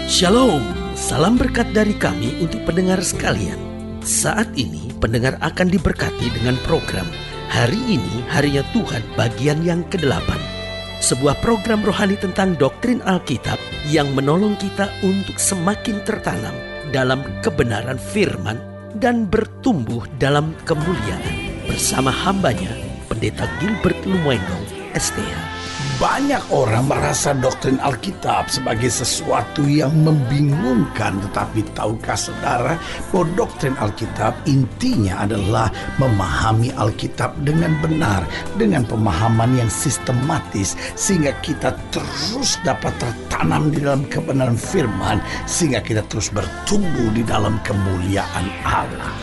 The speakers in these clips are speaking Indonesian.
Shalom, salam berkat dari kami untuk pendengar sekalian. Saat ini pendengar akan diberkati dengan program Hari Ini Harinya Tuhan bagian yang ke-8. Sebuah program rohani tentang doktrin Alkitab yang menolong kita untuk semakin tertanam dalam kebenaran firman dan bertumbuh dalam kemuliaan. Bersama hambanya, Pendeta Gilbert Lumwendong, STH. Banyak orang merasa doktrin Alkitab sebagai sesuatu yang membingungkan. Tetapi tahukah saudara bahwa doktrin Alkitab intinya adalah memahami Alkitab dengan benar, dengan pemahaman yang sistematis, sehingga kita terus dapat tertanam di dalam kebenaran firman, sehingga kita terus bertumbuh di dalam kemuliaan Allah.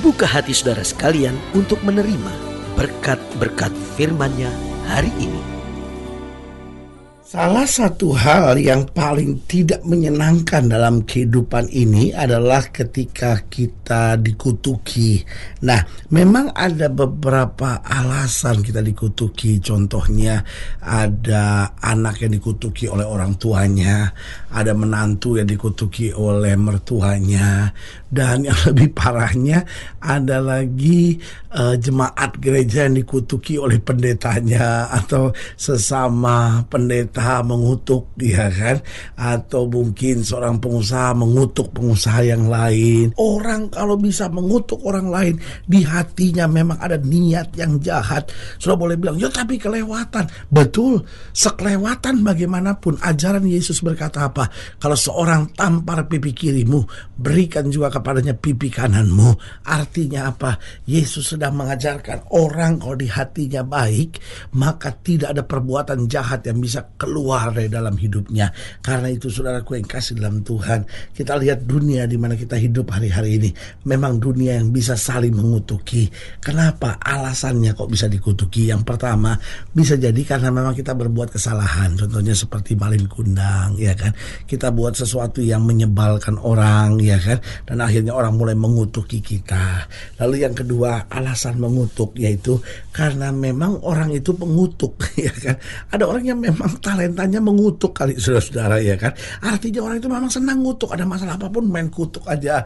Buka hati saudara sekalian untuk menerima berkat-berkat firman-Nya hari ini. Salah satu hal yang paling tidak menyenangkan dalam kehidupan ini adalah ketika kita dikutuki. Nah, memang ada beberapa alasan kita dikutuki. Contohnya ada anak yang dikutuki oleh orang tuanya, ada menantu yang dikutuki oleh mertuanya, dan yang lebih parahnya ada lagi jemaat gereja yang dikutuki oleh pendetanya atau sesama pendeta mengutuk dia kan, atau mungkin seorang pengusaha mengutuk pengusaha yang lain. Orang kalau bisa mengutuk orang lain, di hatinya memang ada niat yang jahat. Sudah boleh bilang, ya tapi kelewatan. Betul, sekelewatan bagaimanapun ajaran Yesus berkata apa? Kalau seorang tampar pipi kirimu, berikan juga kepadanya pipi kananmu. Artinya apa? Yesus sedang mengajarkan orang kalau di hatinya baik, maka tidak ada perbuatan jahat yang bisa keluar dari dalam hidupnya. Karena itu saudaraku yang kasih dalam Tuhan, kita lihat dunia di mana kita hidup hari-hari ini memang dunia yang bisa saling mengutuki. Kenapa? Alasannya kok bisa dikutuki. Yang pertama, bisa jadi karena memang kita berbuat kesalahan. Contohnya seperti malin kundang, ya kan? Kita buat sesuatu yang menyebalkan orang, ya kan? Dan akhirnya orang mulai mengutuki kita. Lalu yang kedua, alasan mengutuk yaitu karena memang orang itu pengutuk, ya kan? Ada orang yang memang talentanya mengutuk kali saudara-saudara, ya kan? Artinya orang itu memang senang ngutuk. Ada masalah apapun main kutuk aja,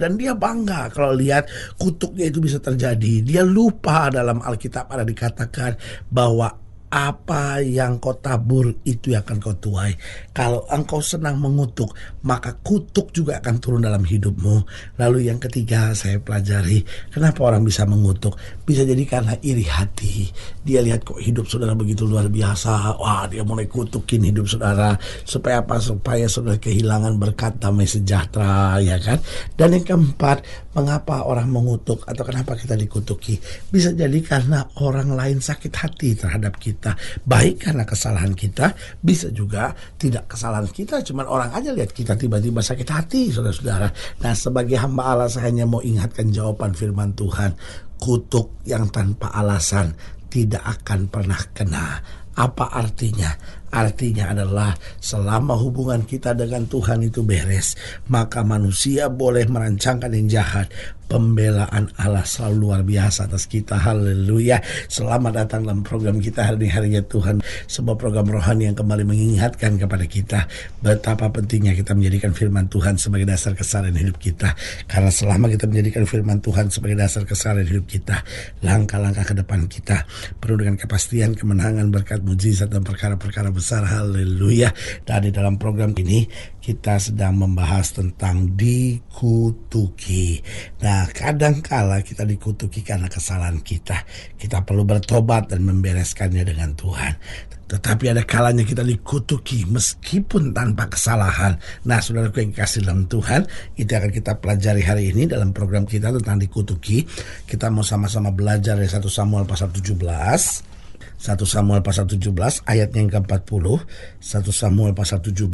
dan dia bangga kalau lihat kutuknya itu bisa terjadi. Dia lupa dalam Alkitab ada dikatakan bahwa apa yang kau tabur itu yang akan kau tuai. Kalau engkau senang mengutuk, maka kutuk juga akan turun dalam hidupmu. Lalu yang ketiga saya pelajari, kenapa orang bisa mengutuk? Bisa jadi karena iri hati. Dia lihat kok hidup saudara begitu luar biasa. Wah, dia mulai kutukin hidup saudara. Supaya apa? Supaya saudara kehilangan berkat damai sejahtera, ya kan? Dan yang keempat, mengapa orang mengutuk atau kenapa kita dikutuki? Bisa jadi karena orang lain sakit hati terhadap kita. Baik karena kesalahan kita, bisa juga tidak kesalahan kita, cuman orang aja lihat kita tiba-tiba sakit hati, saudara-saudara. Nah, sebagai hamba Allah saya hanya mau ingatkan jawaban firman Tuhan. Kutuk yang tanpa alasan tidak akan pernah kena. Apa artinya? Artinya adalah selama hubungan kita dengan Tuhan itu beres, maka manusia boleh merancangkan yang jahat, pembelaan Allah selalu luar biasa atas kita. Haleluya. Selamat datang dalam program kita hari ini, Harinya Tuhan, sebuah program rohani yang kembali mengingatkan kepada kita betapa pentingnya kita menjadikan firman Tuhan sebagai dasar keseharian hidup kita. Karena selama kita menjadikan firman Tuhan sebagai dasar keseharian hidup kita, langkah-langkah ke depan kita penuh dengan kepastian, kemenangan, berkat, mujizat, dan perkara-perkara besar. Haleluya. Dan di dalam program ini kita sedang membahas tentang dikutuki. Nah, kadangkala kita dikutuki karena kesalahan kita. Kita perlu bertobat dan membereskannya dengan Tuhan. Tetapi ada kalanya kita dikutuki meskipun tanpa kesalahan. Nah, saudaraku yang kasih dalam Tuhan, itu akan kita pelajari hari ini dalam program kita tentang dikutuki. Kita mau sama-sama belajar dari 1 Samuel pasal 17. 1 Samuel pasal 17 ayatnya yang ke-40. 1 Samuel pasal 17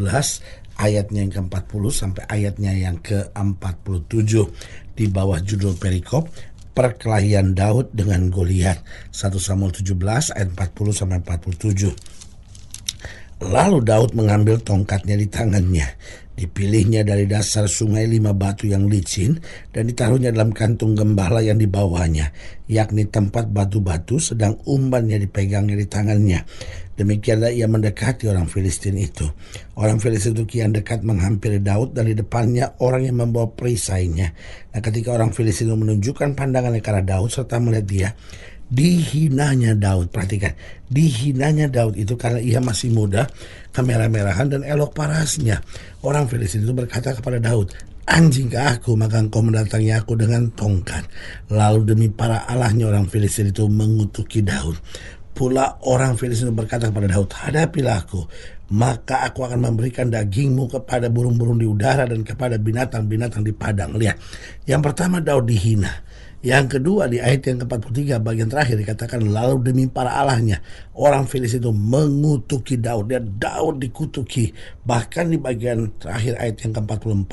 ayatnya yang ke-40 sampai ayatnya yang ke-47. Di bawah judul perikop perkelahian Daud dengan Goliat. 1 Samuel 17 ayat 40 sampai 47. Lalu Daud mengambil tongkatnya di tangannya Dipilihnya dari dasar sungai 5 batu yang licin dan ditaruhnya dalam kantung gembala yang dibawanya, yakni tempat batu-batu, sedang umbannya dipegangnya di tangannya. Demikianlah ia mendekati orang Filistin itu. Orang Filistin itu kian dekat menghampiri Daud dan di depannya orang yang membawa perisainya. Nah, ketika orang Filistin itu menunjukkan pandangannya ke arah Daud serta melihat dia, dihinanya Daud. Perhatikan, dihinanya Daud itu karena ia masih muda, kemerah-merahan dan elok parasnya. Orang Filistin itu berkata kepada Daud, "Anjingkah aku, maka engkau mendatangi aku dengan tongkat." Lalu demi para allahnya orang Filistin itu mengutuki Daud. Pula orang Filistin itu berkata kepada Daud, "Hadapilah aku, maka aku akan memberikan dagingmu kepada burung-burung di udara dan kepada binatang-binatang di padang." Lihat, yang pertama Daud dihina. Yang kedua di ayat yang ke-43 bagian terakhir dikatakan, lalu demi para allahnya orang Filistin itu mengutuki Daud. Daud dikutuki. Bahkan di bagian terakhir ayat yang ke-44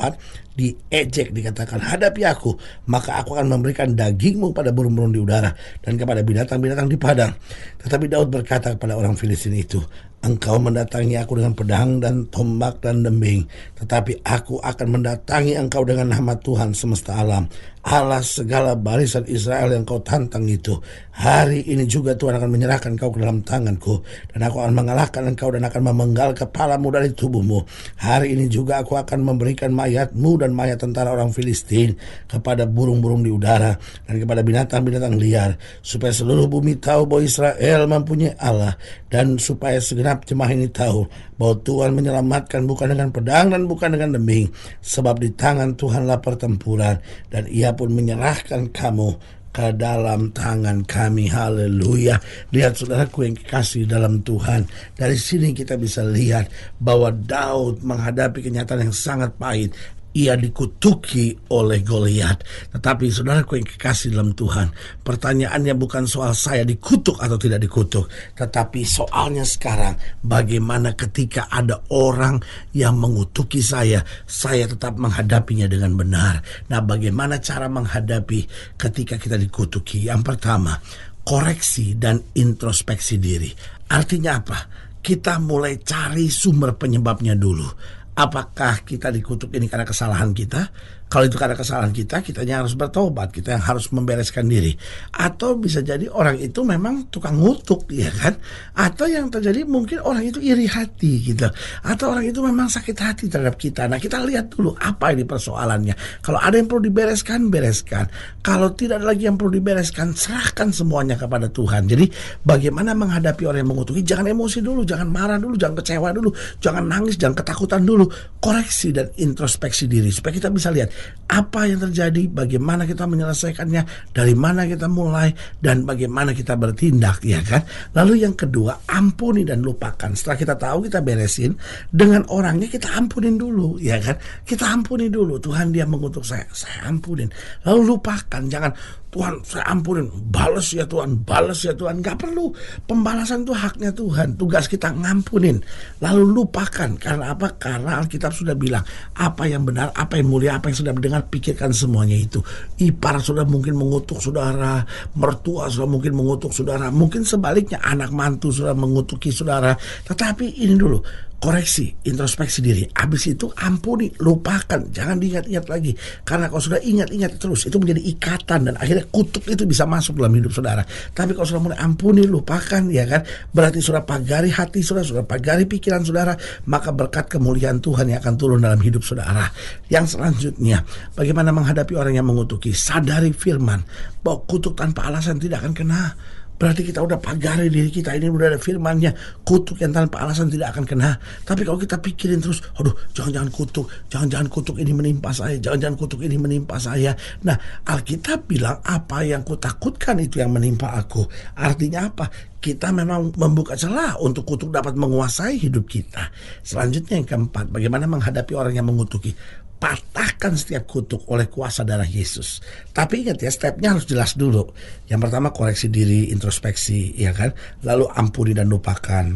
diejek, dikatakan, "Hadapi aku, maka aku akan memberikan dagingmu pada burung-burung di udara dan kepada binatang-binatang di padang." Tetapi Daud berkata kepada orang Filistin itu, "Engkau mendatangi aku dengan pedang dan tombak dan dembing, tetapi aku akan mendatangi engkau dengan nama Tuhan semesta alam, Allah segala barisan Israel yang kau tantang itu. Hari ini juga Tuhan akan menyerahkan kau ke dalam tanganku, dan aku akan mengalahkan engkau dan akan memenggal kepalamu dari tubuhmu. Hari ini juga aku akan memberikan mayatmu dan mayat tentara orang Filistin kepada burung-burung di udara dan kepada binatang-binatang liar, supaya seluruh bumi tahu bahwa Israel mempunyai Allah, dan supaya segenap jemaah ini tahu bahwa Tuhan menyelamatkan bukan dengan pedang dan bukan dengan dembing, sebab di tangan Tuhanlah pertempuran, dan ia pun menyerahkan kamu ke dalam tangan kami." Haleluya. Lihat saudaraku yang kekasih dalam Tuhan, dari sini kita bisa lihat bahwa Daud menghadapi kenyataan yang sangat pahit. Ia dikutuki oleh Goliat. Tetapi saudaraku yang kekasih dalam Tuhan, pertanyaannya bukan soal saya dikutuk atau tidak dikutuk, tetapi soalnya sekarang, bagaimana ketika ada orang yang mengutuki saya tetap menghadapinya dengan benar. Nah, bagaimana cara menghadapi ketika kita dikutuki? Yang pertama, koreksi dan introspeksi diri. Artinya apa? Kita mulai cari sumber penyebabnya dulu. Apakah kita dikutuk ini karena kesalahan kita? Kalau itu karena kesalahan kita, kitanya harus bertobat, kita yang harus membereskan diri. Atau bisa jadi orang itu memang tukang ngutuk, ya kan? Atau yang terjadi mungkin orang itu iri hati gitu. Atau orang itu memang sakit hati terhadap kita. Nah, kita lihat dulu apa ini persoalannya. Kalau ada yang perlu dibereskan, bereskan. Kalau tidak ada lagi yang perlu dibereskan, serahkan semuanya kepada Tuhan. Jadi bagaimana menghadapi orang yang mengutuki? Jangan emosi dulu, jangan marah dulu, jangan kecewa dulu, jangan nangis, jangan ketakutan dulu. Koreksi dan introspeksi diri supaya kita bisa lihat apa yang terjadi, bagaimana kita menyelesaikannya, dari mana kita mulai, dan bagaimana kita bertindak, ya kan? Lalu yang kedua, ampuni dan lupakan. Setelah kita tahu, kita beresin dengan orangnya, kita ampunin dulu, ya kan? Kita ampuni dulu. Tuhan, dia mengutuk saya ampunin. Lalu lupakan, jangan Tuhan saya ampunin, balas ya Tuhan, balas ya Tuhan. Gak perlu, pembalasan itu haknya Tuhan. Tugas kita ngampunin, lalu lupakan. Karena apa? Karena Alkitab sudah bilang apa yang benar, apa yang mulia, apa yang sudah mendengar, pikirkan semuanya itu. Ipar sudah mungkin mengutuk saudara, mertua sudah mungkin mengutuk saudara, mungkin sebaliknya anak mantu sudah mengutuki saudara. Tetapi ini dulu, koreksi, introspeksi diri. Habis itu ampuni, lupakan, jangan diingat-ingat lagi. Karena kalau sudah ingat-ingat terus, itu menjadi ikatan dan akhirnya kutuk itu bisa masuk dalam hidup saudara. Tapi kalau sudah mulai ampuni, lupakan, ya kan, berarti sudah pagari hati saudara, sudah pagari pikiran saudara, maka berkat kemuliaan Tuhan yang akan turun dalam hidup saudara. Yang selanjutnya, bagaimana menghadapi orang yang mengutuki? Sadari firman bahwa kutuk tanpa alasan tidak akan kena. Berarti kita udah pagari diri kita, ini udah ada firmannya, kutuk yang tanpa alasan tidak akan kena. Tapi kalau kita pikirin terus, aduh jangan-jangan kutuk ini menimpa saya, jangan-jangan kutuk ini menimpa saya. Nah, Alkitab bilang apa yang kutakutkan itu yang menimpa aku. Artinya apa? Kita memang membuka celah untuk kutuk dapat menguasai hidup kita. Selanjutnya yang keempat, bagaimana menghadapi orang yang mengutuki? Patahkan setiap kutuk oleh kuasa darah Yesus. Tapi ingat ya, stepnya harus jelas dulu. Yang pertama koreksi diri, introspeksi, ya kan. Lalu ampuni dan lupakan.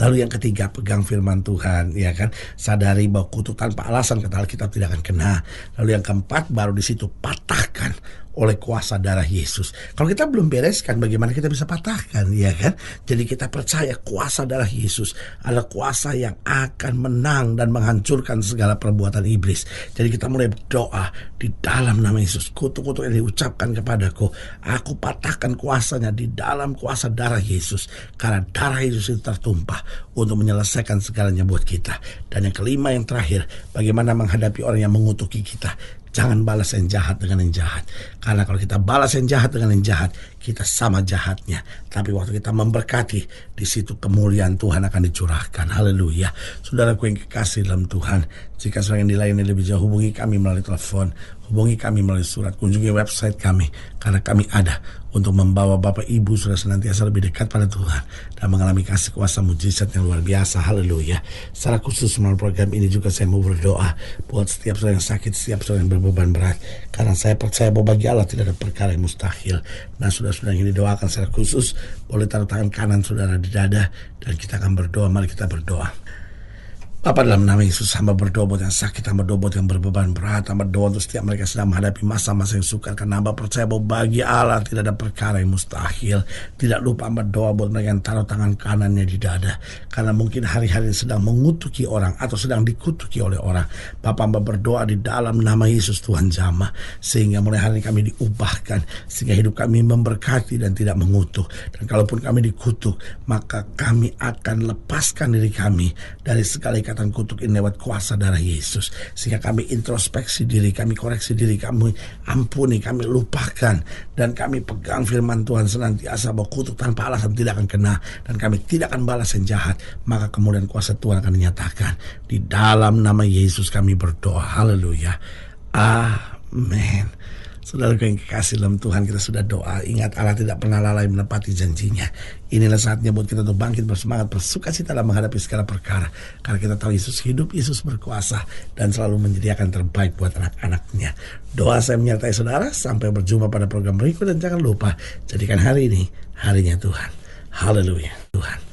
Lalu yang ketiga, pegang firman Tuhan, ya kan. Sadari bahwa kutuk tanpa alasan kata Alkitab tidak akan kena. Lalu yang keempat, baru di situ patahkan oleh kuasa darah Yesus. Kalau kita belum bereskan, bagaimana kita bisa patahkan, ya kan? Jadi kita percaya kuasa darah Yesus adalah kuasa yang akan menang dan menghancurkan segala perbuatan iblis. Jadi kita mulai berdoa di dalam nama Yesus. Kutuk-kutuk yang diucapkan kepadaku, aku patahkan kuasanya di dalam kuasa darah Yesus. Karena darah Yesus itu tertumpah untuk menyelesaikan segalanya buat kita. Dan yang kelima, yang terakhir, bagaimana menghadapi orang yang mengutuki kita. Jangan balas yang jahat dengan yang jahat. Karena kalau kita balas yang jahat dengan yang jahat, kita sama jahatnya. Tapi waktu kita memberkati, di situ kemuliaan Tuhan akan dicurahkan. Haleluya. Saudaraku yang kekasih dalam Tuhan, jika saudara yang dilayani lebih jauh, hubungi kami melalui telepon, hubungi kami melalui surat, kunjungi website kami. Karena kami ada untuk membawa Bapak Ibu sudah senantiasa lebih dekat pada Tuhan dan mengalami kasih kuasa mujizat yang luar biasa. Haleluya. Secara khusus melalui program ini juga saya mau berdoa buat setiap saudara yang sakit, setiap saudara yang berbeban berat. Karena saya percaya bahwa bagi Allah tidak ada perkara yang mustahil. Nah, saudara-saudara yang didoakan secara khusus, boleh taruh tangan kanan saudara di dada dan kita akan berdoa. Mari kita berdoa. Bapa, dalam nama Yesus, hamba berdoa buat yang sakit, hamba berdoa buat yang berbeban berat, hamba berdoa untuk setiap mereka sedang menghadapi masa-masa yang sukar, karena hamba percaya bahwa bagi Allah tidak ada perkara yang mustahil. Tidak lupa hamba berdoa buat mereka yang taruh tangan kanannya di dada, karena mungkin hari-hari sedang mengutuki orang atau sedang dikutuki oleh orang. Bapa, hamba berdoa di dalam nama Yesus, Tuhan jamah, sehingga mulai hari ini kami diubahkan, sehingga hidup kami memberkati dan tidak mengutuk. Dan kalaupun kami dikutuk, maka kami akan lepaskan diri kami dari segala ikatan kutuk ini lewat kuasa darah Yesus. Sehingga kami introspeksi diri, kami koreksi diri, kami ampuni, kami lupakan, dan kami pegang firman Tuhan senantiasa bahwa kutuk tanpa alasan tidak akan kena, dan kami tidak akan balas yang jahat. Maka kemudian kuasa Tuhan akan dinyatakan. Di dalam nama Yesus kami berdoa. Haleluya. Amin. Saudara yang kekasih dalam Tuhan, kita sudah doa. Ingat, Allah tidak pernah lalai menepati janjinya. Inilah saatnya buat kita untuk bangkit bersemangat, bersukacita dalam menghadapi segala perkara. Karena kita tahu Yesus hidup, Yesus berkuasa, dan selalu menyediakan terbaik buat anak-anaknya. Doa saya menyertai saudara. Sampai berjumpa pada program berikut. Dan jangan lupa, jadikan hari ini harinya Tuhan. Haleluya. Tuhan.